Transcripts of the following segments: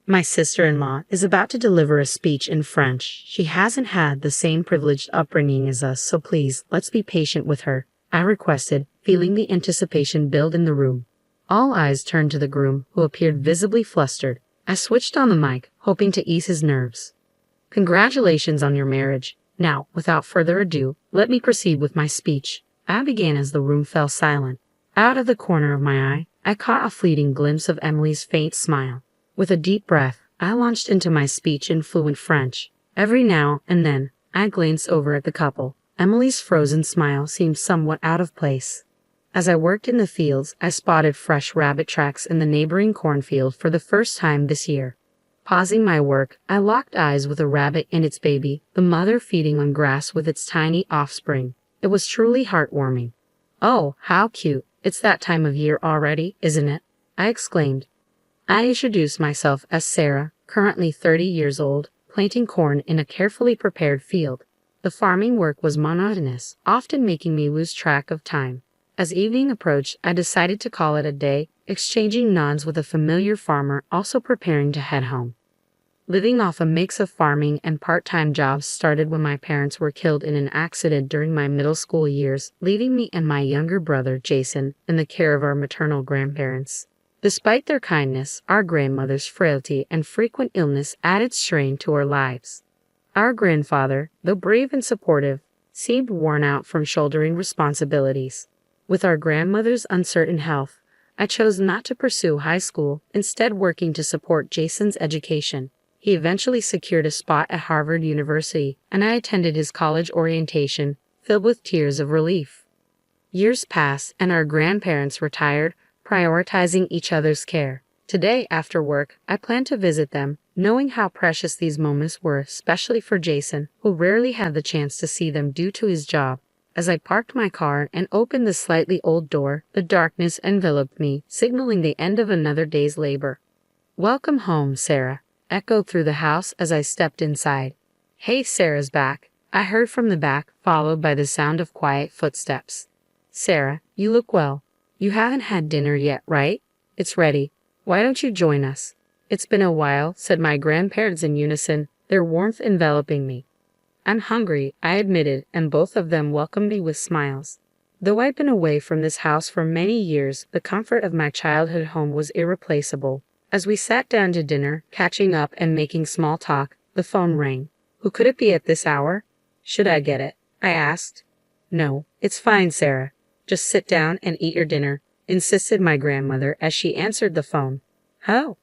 My sister-in-law is about to deliver a speech in French. She hasn't had the same privileged upbringing as us, so please, let's be patient with her, I requested, feeling the anticipation build in the room. All eyes turned to the groom, who appeared visibly flustered. I switched on the mic, hoping to ease his nerves. Congratulations on your marriage. Now, without further ado, let me proceed with my speech. I began as the room fell silent. Out of the corner of my eye, I caught a fleeting glimpse of Emily's faint smile. With a deep breath, I launched into my speech in fluent French. Every now and then, I glanced over at the couple. Emily's frozen smile seemed somewhat out of place. As I worked in the fields, I spotted fresh rabbit tracks in the neighboring cornfield for the first time this year. Pausing my work, I locked eyes with a rabbit and its baby, the mother feeding on grass with its tiny offspring. It was truly heartwarming. "Oh, how cute. It's that time of year already, isn't it?" I exclaimed. I introduced myself as Sarah, currently 30 years old, planting corn in a carefully prepared field. The farming work was monotonous, often making me lose track of time. As evening approached, I decided to call it a day, exchanging nods with a familiar farmer also preparing to head home. Living off a mix of farming and part-time jobs started when my parents were killed in an accident during my middle school years, leaving me and my younger brother, Jason, in the care of our maternal grandparents. Despite their kindness, our grandmother's frailty and frequent illness added strain to our lives. Our grandfather, though brave and supportive, seemed worn out from shouldering responsibilities. With our grandmother's uncertain health, I chose not to pursue high school, instead working to support Jason's education. He eventually secured a spot at Harvard University, and I attended his college orientation, filled with tears of relief. Years passed, and our grandparents retired, prioritizing each other's care. Today, after work, I plan to visit them, knowing how precious these moments were, especially for Jason, who rarely had the chance to see them due to his job. As I parked my car and opened the slightly old door, the darkness enveloped me, signaling the end of another day's labor. "Welcome home, Sarah," echoed through the house as I stepped inside. "Hey, Sarah's back," I heard from the back, followed by the sound of quiet footsteps. "Sarah, you look well. You haven't had dinner yet, right? It's ready. Why don't you join us?" "It's been a while," said my grandparents in unison, their warmth enveloping me. "I'm hungry," I admitted, and both of them welcomed me with smiles. Though I'd been away from this house for many years, the comfort of my childhood home was irreplaceable. As we sat down to dinner, catching up and making small talk, the phone rang. "Who could it be at this hour?" "Should I get it?" I asked. "No, it's fine, Sarah. Just sit down and eat your dinner," insisted my grandmother as she answered the phone. "How?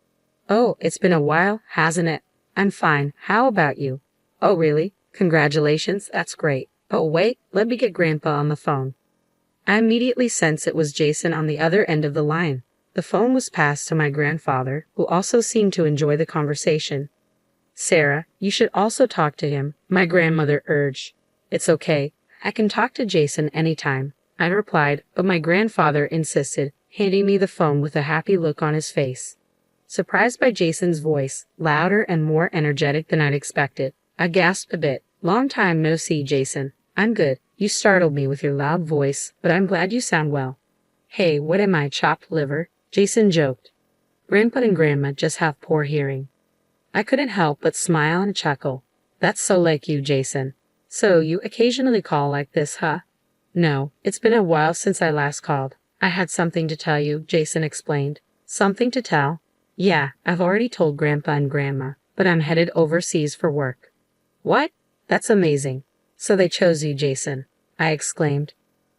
Oh, it's been a while, hasn't it? I'm fine. How about you?" "Oh, really? Congratulations, that's great. Oh, wait, let me get Grandpa on the phone." I immediately sensed it was Jason on the other end of the line. The phone was passed to my grandfather, who also seemed to enjoy the conversation. "Sarah, you should also talk to him," my grandmother urged. "It's okay. I can talk to Jason anytime," I replied, but my grandfather insisted, handing me the phone with a happy look on his face. Surprised by Jason's voice, louder and more energetic than I'd expected, I gasped a bit. "Long time no see, Jason." "I'm good. You startled me with your loud voice, but I'm glad you sound well." "Hey, what am I, chopped liver?" Jason joked. "Grandpa and Grandma just have poor hearing." I couldn't help but smile and chuckle. "That's so like you, Jason. So you occasionally call like this, huh?" "No, it's been a while since I last called. I had something to tell you," Jason explained. "Something to tell?" "Yeah, I've already told Grandpa and Grandma, but I'm headed overseas for work." "What? That's amazing. So they chose you, Jason," I exclaimed.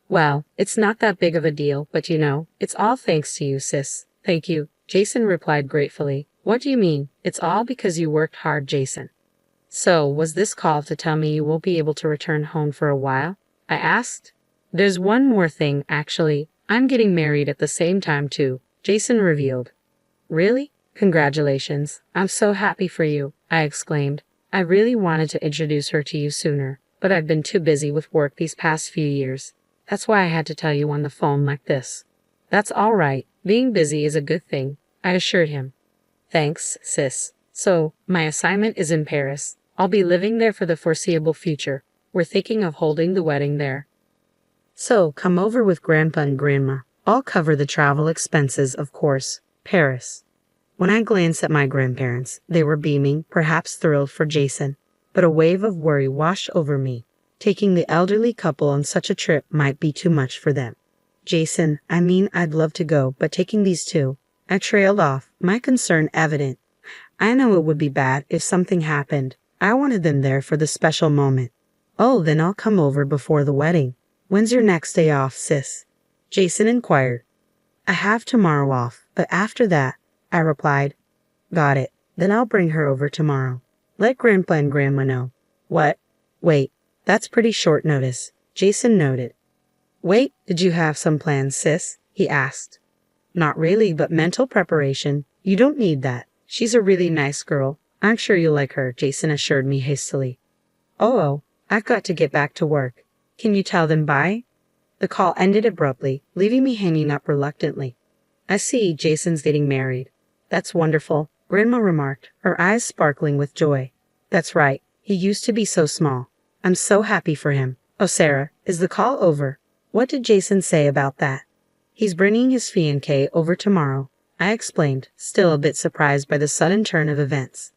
"Well, it's not that big of a deal, but you know, it's all thanks to you, sis." "Thank you," Jason replied gratefully. "What do you mean? It's all because you worked hard, Jason." "So, was this call to tell me you won't be able to return home for a while?" I asked. "There's one more thing, actually. I'm getting married at the same time, too," Jason revealed. "Really? Congratulations. I'm so happy for you," I exclaimed. "I really wanted to introduce her to you sooner, but I've been too busy with work these past few years. That's why I had to tell you on the phone like this." "That's all right. Being busy is a good thing," I assured him. "Thanks, sis. So, my assignment is in Paris. I'll be living there for the foreseeable future. We're thinking of holding the wedding there. So, come over with Grandpa and Grandma. I'll cover the travel expenses, of course." Paris. When I glanced at my grandparents, they were beaming, perhaps thrilled for Jason. But a wave of worry washed over me. Taking the elderly couple on such a trip might be too much for them. Jason, I'd love to go, but taking these two. I trailed off, my concern evident. I know it would be bad if something happened. I wanted them there for the special moment. Oh, then I'll come over before the wedding. When's your next day off, sis? Jason inquired. I have tomorrow off, but after that, I replied. Got it. Then I'll bring her over tomorrow. Let Grandpa and Grandma know. What? Wait, that's pretty short notice, Jason noted. Wait, did you have some plans, sis? He asked. Not really, but mental preparation. You don't need that. She's a really nice girl. I'm sure you'll like her, Jason assured me hastily. Oh, I've got to get back to work. Can you tell them bye? The call ended abruptly, leaving me hanging up reluctantly. I see Jason's getting married. That's wonderful, Grandma remarked, her eyes sparkling with joy. That's right, he used to be so small. I'm so happy for him. Oh, Sarah, is the call over? What did Jason say about that? He's bringing his fiancée over tomorrow, I explained, still a bit surprised by the sudden turn of events.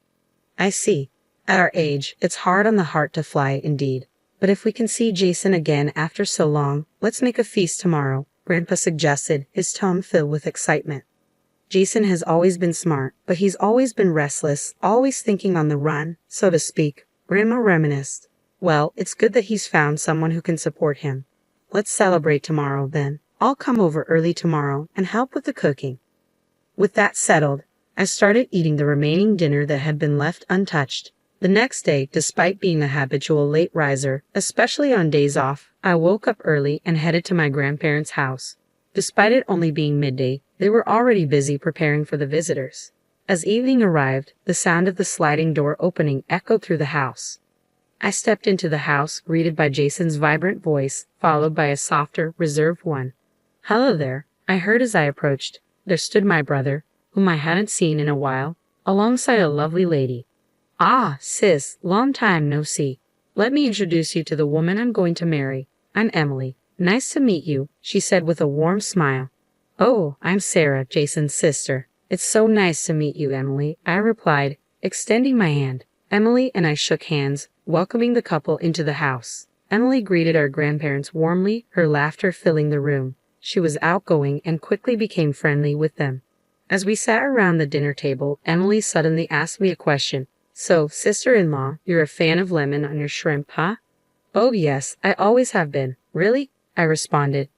I see. At our age, it's hard on the heart to fly, indeed. But if we can see Jason again after so long, let's make a feast tomorrow, Grandpa suggested, his tone filled with excitement. Jason has always been smart, but he's always been restless, always thinking on the run, so to speak, Grandma reminisced. Well, it's good that he's found someone who can support him. Let's celebrate tomorrow, then. I'll come over early tomorrow and help with the cooking. With that settled, I started eating the remaining dinner that had been left untouched. The next day, despite being a habitual late riser, especially on days off, I woke up early and headed to my grandparents' house. Despite it only being midday, they were already busy preparing for the visitors. As evening arrived, the sound of the sliding door opening echoed through the house. I stepped into the house, greeted by Jason's vibrant voice, followed by a softer, reserved one. Hello there, I heard as I approached. There stood my brother, whom I hadn't seen in a while, alongside a lovely lady. Ah, sis, long time no see. Let me introduce you to the woman I'm going to marry. I'm Emily. Nice to meet you, she said with a warm smile. Oh, I'm Sarah, Jason's sister. It's so nice to meet you, Emily, I replied, extending my hand. Emily and I shook hands, welcoming the couple into the house. Emily greeted our grandparents warmly, her laughter filling the room. She was outgoing and quickly became friendly with them. As we sat around the dinner table, Emily suddenly asked me a question. So, sister-in-law, you're a fan of lemon on your shrimp, huh? Oh yes, I always have been. Really? I responded.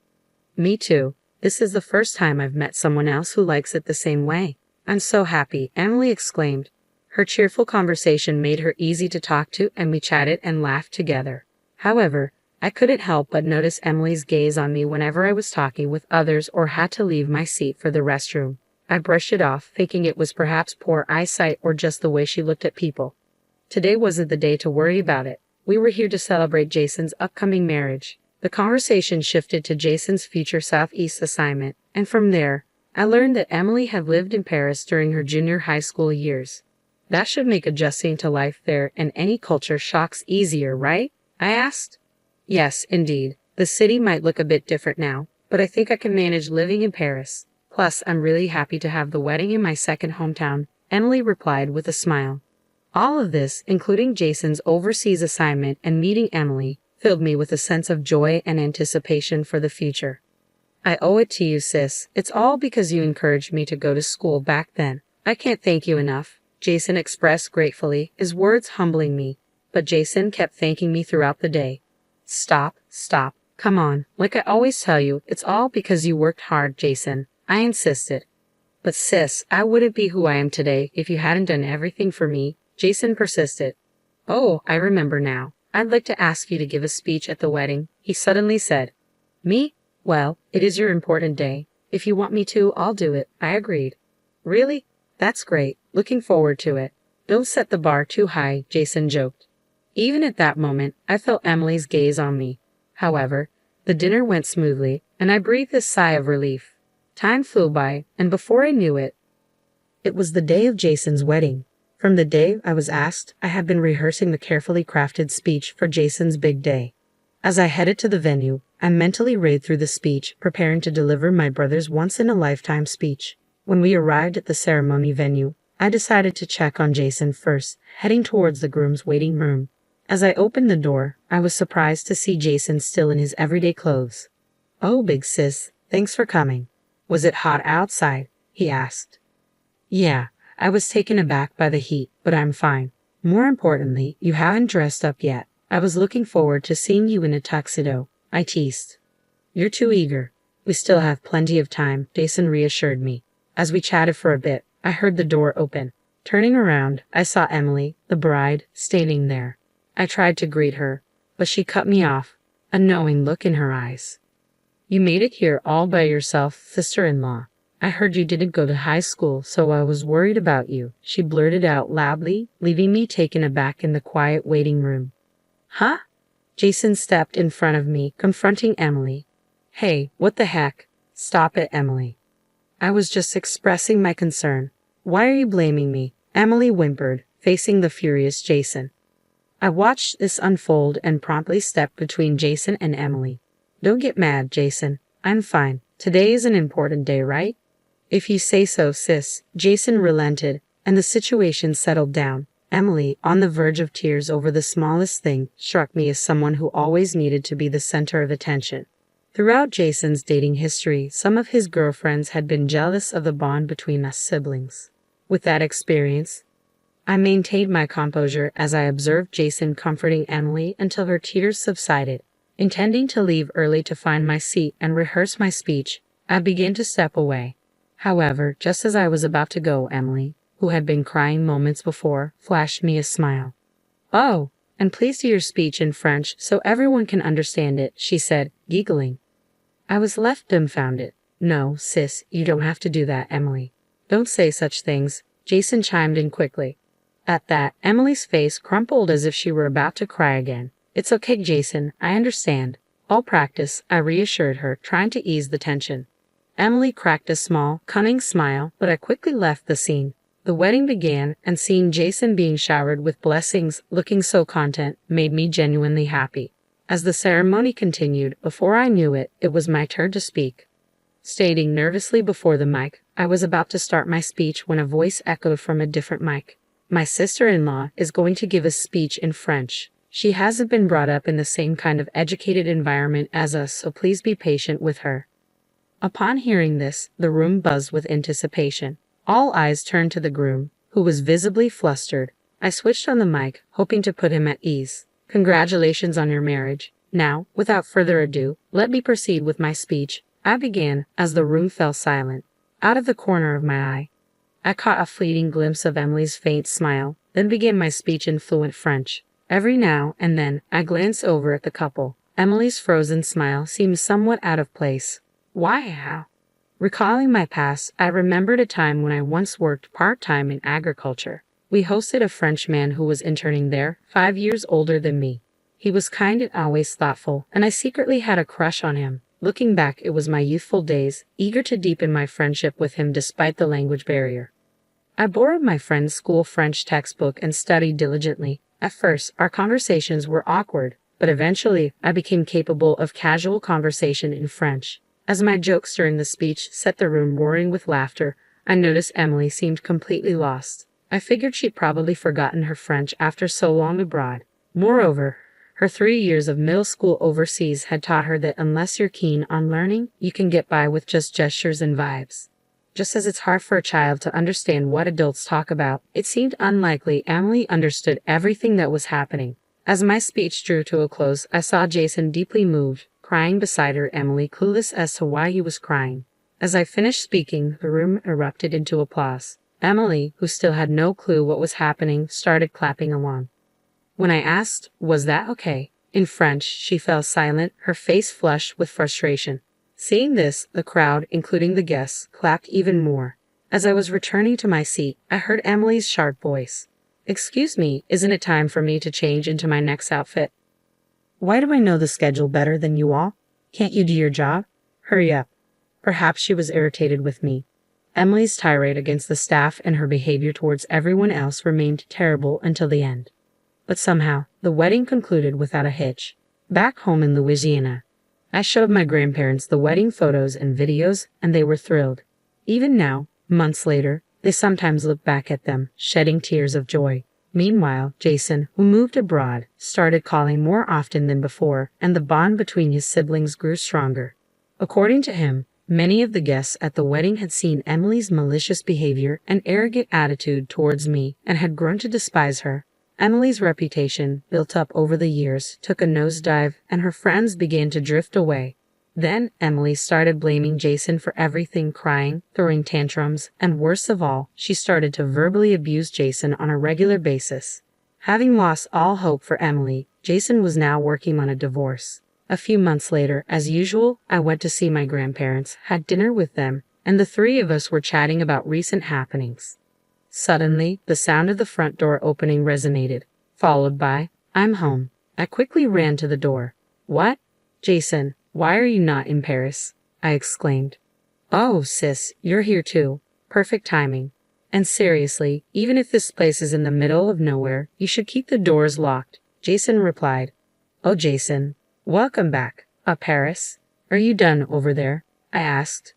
Me too. This is the first time I've met someone else who likes it the same way. I'm so happy, Emily exclaimed. Her cheerful conversation made her easy to talk to, and we chatted and laughed together. However, I couldn't help but notice Emily's gaze on me whenever I was talking with others or had to leave my seat for the restroom. I brushed it off, thinking it was perhaps poor eyesight or just the way she looked at people. Today wasn't the day to worry about it. We were here to celebrate Jason's upcoming marriage. The conversation shifted to Jason's future Southeast assignment, and from there, I learned that Emily had lived in Paris during her junior high school years. That should make adjusting to life there and any culture shocks easier, right? I asked. Yes, indeed. The city might look a bit different now, but I think I can manage living in Paris. Plus, I'm really happy to have the wedding in my second hometown, Emily replied with a smile. All of this, including Jason's overseas assignment and meeting Emily, filled me with a sense of joy and anticipation for the future. I owe it to you, sis. It's all because you encouraged me to go to school back then. I can't thank you enough, Jason expressed gratefully, his words humbling me. But Jason kept thanking me throughout the day. Stop. Come on. Like I always tell you, it's all because you worked hard, Jason. I insisted. But sis, I wouldn't be who I am today if you hadn't done everything for me, Jason persisted. Oh, I remember now. I'd like to ask you to give a speech at the wedding, he suddenly said. Me? Well, it is your important day. If you want me to, I'll do it, I agreed. Really? That's great. Looking forward to it. Don't set the bar too high, Jason joked. Even at that moment, I felt Emily's gaze on me. However, the dinner went smoothly, and I breathed a sigh of relief. Time flew by, and before I knew it, it was the day of Jason's wedding. From the day I was asked, I had been rehearsing the carefully crafted speech for Jason's big day. As I headed to the venue, I mentally read through the speech, preparing to deliver my brother's once-in-a-lifetime speech. When we arrived at the ceremony venue, I decided to check on Jason first, heading towards the groom's waiting room. As I opened the door, I was surprised to see Jason still in his everyday clothes. "Oh, big sis, thanks for coming. Was it hot outside?" he asked. "Yeah, I was taken aback by the heat, but I'm fine. More importantly, you haven't dressed up yet. I was looking forward to seeing you in a tuxedo," I teased. "You're too eager. We still have plenty of time," Jason reassured me. As we chatted for a bit, I heard the door open. Turning around, I saw Emily, the bride, standing there. I tried to greet her, but she cut me off, a knowing look in her eyes. "You made it here all by yourself, sister-in-law. I heard you didn't go to high school, so I was worried about you," she blurted out loudly, leaving me taken aback in the quiet waiting room. "Huh?" Jason stepped in front of me, confronting Emily. "Hey, what the heck? Stop it, Emily." "I was just expressing my concern. Why are you blaming me?" Emily whimpered, facing the furious Jason. I watched this unfold and promptly stepped between Jason and Emily. "Don't get mad, Jason. I'm fine. Today is an important day, right?" "If you say so, sis." Jason relented, and the situation settled down. Emily, on the verge of tears over the smallest thing, struck me as someone who always needed to be the center of attention. Throughout Jason's dating history, some of his girlfriends had been jealous of the bond between us siblings. With that experience, I maintained my composure as I observed Jason comforting Emily until her tears subsided. Intending to leave early to find my seat and rehearse my speech, I began to step away. However, just as I was about to go, Emily, who had been crying moments before, flashed me a smile. "Oh, and please do your speech in French so everyone can understand it," she said, giggling. I was left dumbfounded. "No, sis, you don't have to do that, Emily." "Don't say such things," Jason chimed in quickly. At that, Emily's face crumpled as if she were about to cry again. "It's okay, Jason, I understand. I'll practice," I reassured her, trying to ease the tension. Emily cracked a small, cunning smile, but I quickly left the scene. The wedding began, and seeing Jason being showered with blessings, looking so content, made me genuinely happy. As the ceremony continued, before I knew it, it was my turn to speak. Standing nervously before the mic, I was about to start my speech when a voice echoed from a different mic. "My sister-in-law is going to give a speech in French. She hasn't been brought up in the same kind of educated environment as us, so please be patient with her." Upon hearing this, the room buzzed with anticipation. All eyes turned to the groom, who was visibly flustered. I switched on the mic, hoping to put him at ease. "Congratulations on your marriage. Now, without further ado, let me proceed with my speech," I began, as the room fell silent. Out of the corner of my eye, I caught a fleeting glimpse of Emily's faint smile, then began my speech in fluent French. Every now and then, I glanced over at the couple. Emily's frozen smile seemed somewhat out of place. "Why, how?" Recalling my past, I remembered a time when I once worked part-time in agriculture. We hosted a French man who was interning there, 5 years older than me. He was kind and always thoughtful, and I secretly had a crush on him. Looking back, it was my youthful days, eager to deepen my friendship with him despite the language barrier. I borrowed my friend's school French textbook and studied diligently. At first, our conversations were awkward, but eventually, I became capable of casual conversation in French. As my jokes during the speech set the room roaring with laughter, I noticed Emily seemed completely lost. I figured she'd probably forgotten her French after so long abroad. Moreover, her 3 years of middle school overseas had taught her that unless you're keen on learning, you can get by with just gestures and vibes. Just as it's hard for a child to understand what adults talk about, it seemed unlikely Emily understood everything that was happening. As my speech drew to a close, I saw Jason deeply moved, crying beside her, Emily clueless as to why he was crying. As I finished speaking, the room erupted into applause. Emily, who still had no clue what was happening, started clapping along. When I asked, "Was that okay?" in French, she fell silent, her face flushed with frustration. Seeing this, the crowd, including the guests, clapped even more. As I was returning to my seat, I heard Emily's sharp voice. "Excuse me, isn't it time for me to change into my next outfit?" "Why do I know the schedule better than you all? Can't you do your job? Hurry up." Perhaps she was irritated with me. Emily's tirade against the staff and her behavior towards everyone else remained terrible until the end. But somehow, the wedding concluded without a hitch. Back home in Louisiana, I showed my grandparents the wedding photos and videos, and they were thrilled. Even now, Months later, they sometimes looked back at them, shedding tears of joy. Meanwhile, Jason, who moved abroad, started calling more often than before, and the bond between his siblings grew stronger. According to him, many of the guests at the wedding had seen Emily's malicious behavior and arrogant attitude towards me and had grown to despise her. Emily's reputation, built up over the years, took a nosedive, and her friends began to drift away. Then Emily started blaming Jason for everything, crying, throwing tantrums, and worst of all, she started to verbally abuse Jason on a regular basis. Having lost all hope for Emily, Jason was now working on a divorce. A few months later, as usual, I went to see my grandparents, had dinner with them, and the three of us were chatting about recent happenings. Suddenly, the sound of the front door opening resonated, followed by, "I'm home." I quickly ran to the door. "What? Jason, why are you not in Paris?" I exclaimed. "Oh, sis, you're here too. Perfect timing. And seriously, even if this place is in the middle of nowhere, you should keep the doors locked," Jason replied. "Oh, Jason, welcome back. Paris? Are you done over there?" I asked.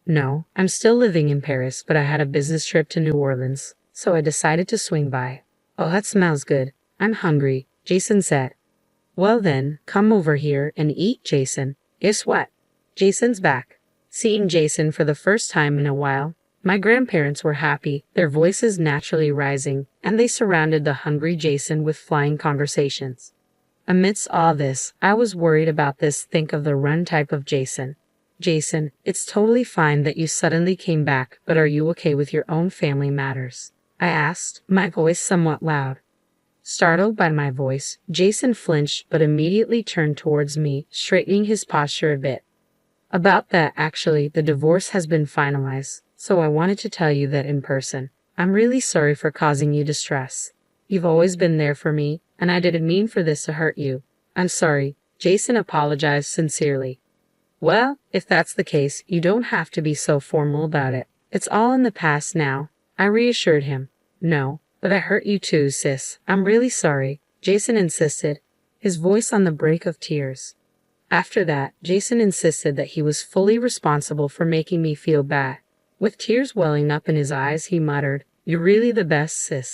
"No, I'm still living in Paris, but I had a business trip to New Orleans, so I decided to swing by." "Oh, that smells good. I'm hungry," Jason said. "Well then, come over here and eat, Jason. Guess what? Jason's back." Seeing Jason for the first time in a while, my grandparents were happy, their voices naturally rising, and they surrounded the hungry Jason with flying conversations. Amidst all this, I was worried about this think of the run type of Jason. "Jason, it's totally fine that you suddenly came back, but are you okay with your own family matters?" I asked, my voice somewhat loud. Startled by my voice, Jason flinched but immediately turned towards me, straightening his posture a bit. "About that, actually, the divorce has been finalized, so I wanted to tell you that in person. I'm really sorry for causing you distress. You've always been there for me, and I didn't mean for this to hurt you. I'm sorry," Jason apologized sincerely. "Well, if that's the case, you don't have to be so formal about it. It's all in the past now," I reassured him. "No, but I hurt you too, sis. I'm really sorry," Jason insisted, his voice on the brink of tears. After that, Jason insisted that he was fully responsible for making me feel bad. With tears welling up in his eyes, he muttered, "You're really the best, sis."